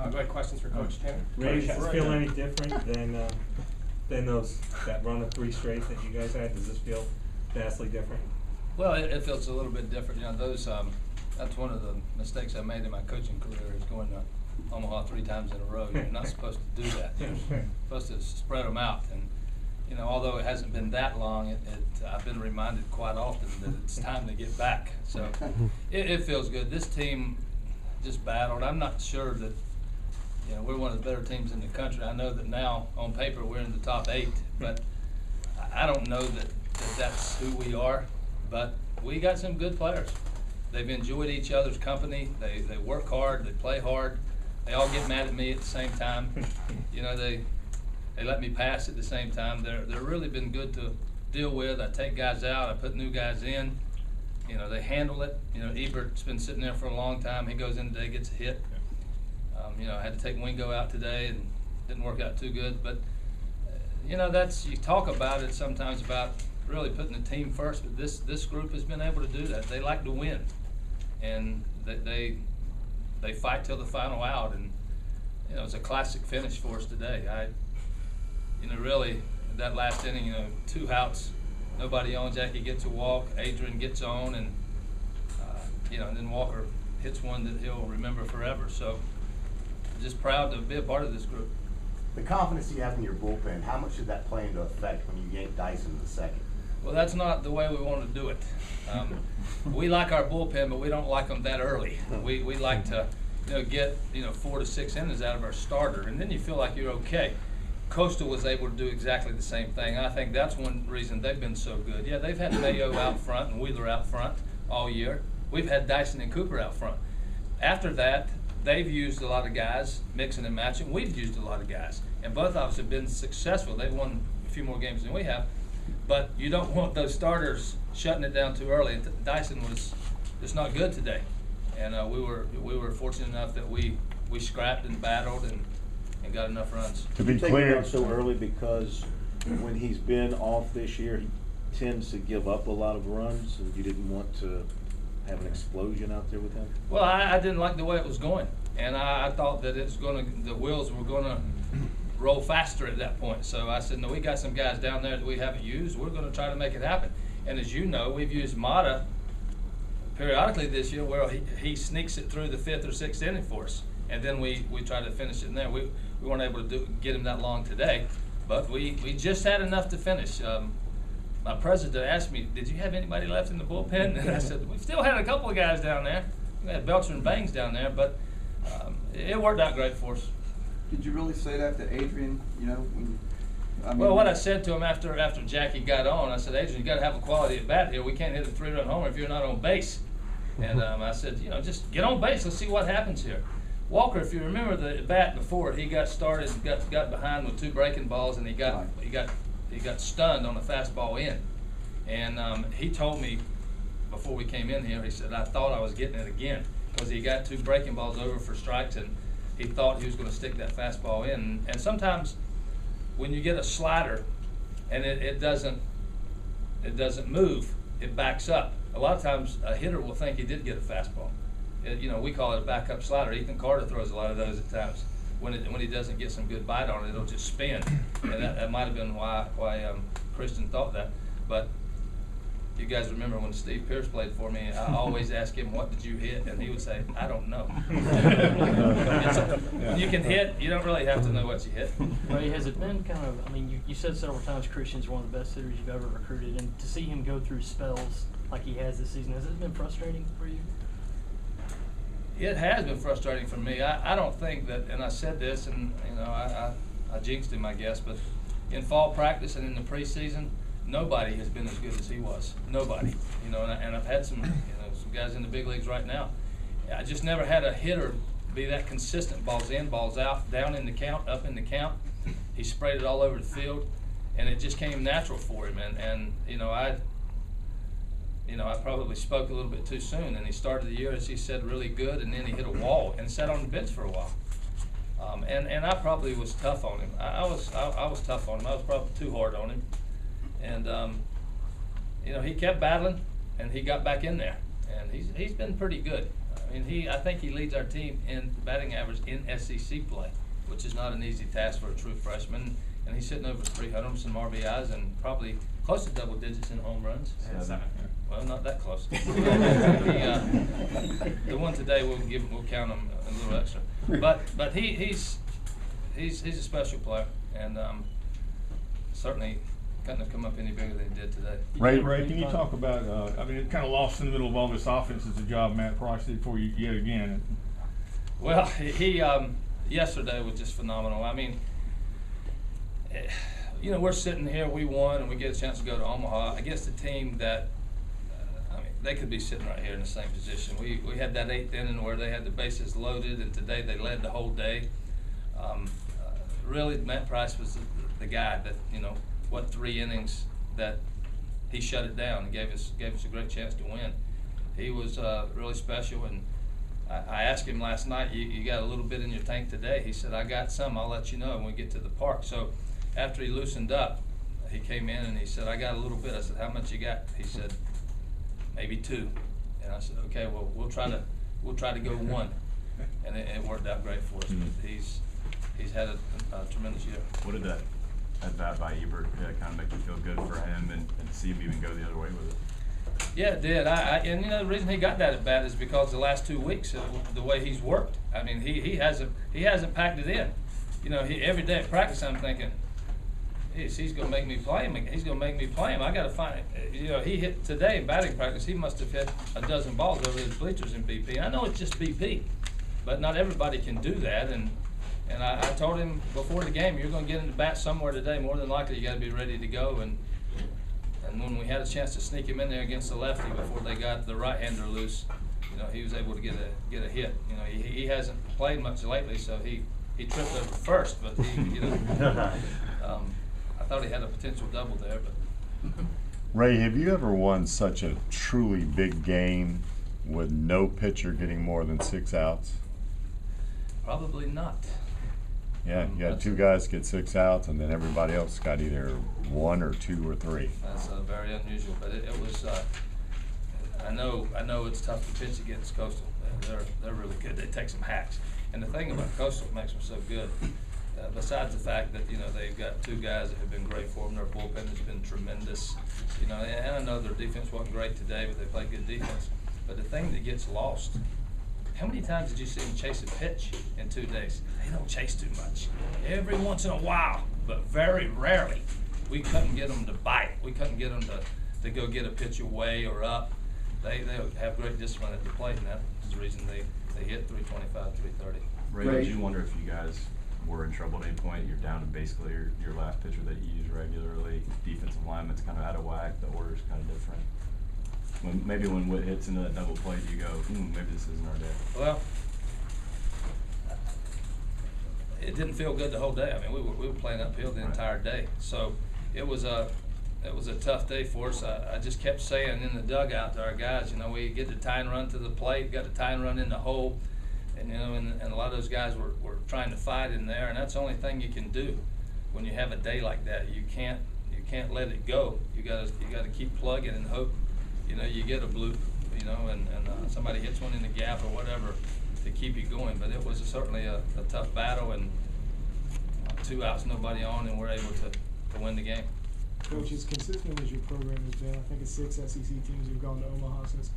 Go ahead, questions for Coach Tanner? Ray, does this feel any different than that run of 3 straight that you guys had? Does this feel vastly different? Well, it feels a little bit different. You know, that's one of the mistakes I made in my coaching career is going to Omaha 3 times in a row. You're not supposed to do that. You're supposed to spread them out. And you know, although it hasn't been that long, I've been reminded quite often that it's time to get back. So it feels good. This team just battled. I'm not sure that, you know, we're one of the better teams in the country. I know that now on paper we're in the top 8, but I don't know that that's who we are. But we got some good players. They've enjoyed each other's company. They work hard. They play hard. They all get mad at me at the same time. You know, they let me pass at the same time. They're really been good to deal with. I take guys out. I put new guys in. You know, they handle it. You know, Ebert's been sitting there for a long time. He goes in today, gets a hit. You know, I had to take Wingo out today and didn't work out too good. But, you know, you talk about it sometimes about really putting the team first, but this group has been able to do that. They like to win, and they fight till the final out. And, you know, it's a classic finish for us today. You know, really, that last inning, you know, 2 outs, nobody on. Jackie gets a walk, Adrian gets on, and you know, and then Walker hits one that he'll remember forever. So, just proud to be a part of this group. The confidence you have in your bullpen, how much did that play into effect when you yanked Dyson in the second? Well, that's not the way we want to do it. We like our bullpen, but we don't like them that early. We like to, you know, get 4 to 6 innings out of our starter, and then you feel like you're okay. Coastal was able to do exactly the same thing. I think that's one reason they've been so good. Yeah, they've had Mayo out front and Wheeler out front all year. We've had Dyson and Cooper out front. After that, they've used a lot of guys, mixing and matching. We've used a lot of guys, and both of us have been successful. They've won a few more games than we have, but you don't want those starters shutting it down too early. Dyson was just not good today, and we were fortunate enough that we scrapped and battled and got enough runs. To be clear, so early because when he's been off this year, he tends to give up a lot of runs, and you didn't want to have an explosion out there with him? Well, I didn't like the way it was going, and I thought that the wheels were going to roll faster at that point. So I said, no, we got some guys down there that we haven't used. We're going to try to make it happen. And as you know, we've used Mata periodically this year where he sneaks it through the 5th or 6th inning for us. And then we try to finish it in there. We weren't able to get him that long today, but we just had enough to finish. My president asked me, did you have anybody left in the bullpen? And I said, we've still had a couple of guys down there. We had Belcher and Bangs down there, but it worked out great for us. Did you really say that to Adrian, you know? Well, what I said to him after Jackie got on, I said, Adrian, you got to have a quality at bat here. We can't hit a 3-run homer if you're not on base. And I said, you know, just get on base. Let's see what happens here. Walker, if you remember the bat before, he got started, got behind with 2 breaking balls, and he got stunned on a fastball in. And he told me before we came in here, he said, I thought I was getting it again because he got 2 breaking balls over for strikes, and he thought he was going to stick that fastball in. And sometimes when you get a slider and it doesn't move, it backs up. A lot of times a hitter will think he did get a fastball. You know, we call it a backup slider. Ethan Carter throws a lot of those at times. When he doesn't get some good bite on it, it'll just spin. And that might have been why Christian thought that. But you guys remember when Steve Pierce played for me, I always ask him, what did you hit? And he would say, I don't know. When you can hit, you don't really have to know what you hit. Ray, has it been kind of, I mean, you said several times Christian's one of the best hitters you've ever recruited, and to see him go through spells like he has this season, has it been frustrating for you? It has been frustrating for me. I don't think that, and I said this, and you know, I jinxed him, I guess, but in fall practice and in the preseason, nobody has been as good as he was. Nobody, you know. And I've had some guys in the big leagues right now. I just never had a hitter be that consistent. Balls in, balls out, down in the count, up in the count. He sprayed it all over the field, and it just came natural for him. And you know, I probably spoke a little bit too soon, and he started the year, as he said, really good, and then he hit a wall and sat on the bench for a while. And I probably was tough on him. I was tough on him. I was probably too hard on him. And you know, he kept battling, and he got back in there, and he's been pretty good. I mean, I think he leads our team in batting average in SEC play, which is not an easy task for a true freshman. And he's sitting over 300, some RBIs, and probably close to double digits in home runs. Well, not that close. The one today we'll count him a little extra. But he's a special player, and certainly couldn't have come up any bigger than he did today. Ray, can you talk about, I mean, it kind of lost in the middle of all this offense is the job Matt Price did for you yet again. Well, he yesterday was just phenomenal. I mean, you know, we're sitting here, we won, and we get a chance to go to Omaha against a team that, I mean, they could be sitting right here in the same position. We had that 8th inning where they had the bases loaded, and today they led the whole day. Really, Matt Price was the guy that, you know, 3 innings that he shut it down and gave us a great chance to win. He was really special, and I asked him last night, you got a little bit in your tank today? He said, I got some, I'll let you know when we get to the park. So after he loosened up, he came in and he said, I got a little bit. I said, how much you got? He said, maybe 2. And I said, okay, well, we'll try to go 1. And it worked out great for us. But he's had a tremendous year. What did that at bat by Ebert kind of make you feel good for him and to see him even go the other way with it? Yeah, it did. And you know, the reason he got that at bat is because the last 2 weeks of the way he's worked. I mean, he hasn't packed it in. You know, every day at practice I'm thinking, he's going to make me play him. He's going to make me play him. I got to find it. You know, he hit today in batting practice. He must have hit a dozen balls over his bleachers in BP. And I know it's just BP, but not everybody can do that. And I told him before the game, you're going to get into bat somewhere today. More than likely, you got to be ready to go. And when we had a chance to sneak him in there against the lefty before they got the right-hander loose, you know, he was able to get a hit. You know, he hasn't played much lately, so he tripped over first, but you know, I thought he had a potential double there, but. Ray, have you ever won such a truly big game with no pitcher getting more than 6 outs? Probably not. Yeah, you had 2 guys get 6 outs, and then everybody else got either 1 or 2 or 3. That's very unusual, but it was. I know it's tough to pitch against Coastal. They're really good. They take some hacks, and the thing about Coastal that makes them so good, besides the fact that, you know, they've got 2 guys that have been great for them. Their bullpen has been tremendous. You know, and I know their defense wasn't great today, but they played good defense. But the thing that gets lost. How many times did you see them chase a pitch in 2 days? They don't chase too much. Every once in a while, but very rarely, we couldn't get them to bite. We couldn't get them to go get a pitch away or up. They have great discipline at the plate, and that's the reason they hit 325, 330. Ray, did you wonder if you guys were in trouble at any point? You're down to basically your last pitcher that you use regularly. Defensive lineman's kind of out of whack. The order's kind of different. Maybe when Witt hits into that double play, do you go, maybe this isn't our day? Well, it didn't feel good the whole day. I mean, we were playing uphill the entire day, so it was a tough day for us. I just kept saying in the dugout to our guys, you know, we get the tie and run to the plate, got the tie and run in the hole, and you know, and a lot of those guys were trying to fight in there, and that's the only thing you can do when you have a day like that. You can't let it go. You gotta keep plugging and hope, you know, you get a bloop, you know, and somebody hits one in the gap or whatever to keep you going. But it was certainly a tough battle, and 2 outs, nobody on, and we're able to win the game. Coach, as consistent as your program has been, I think it's 6 SEC teams have gone to Omaha since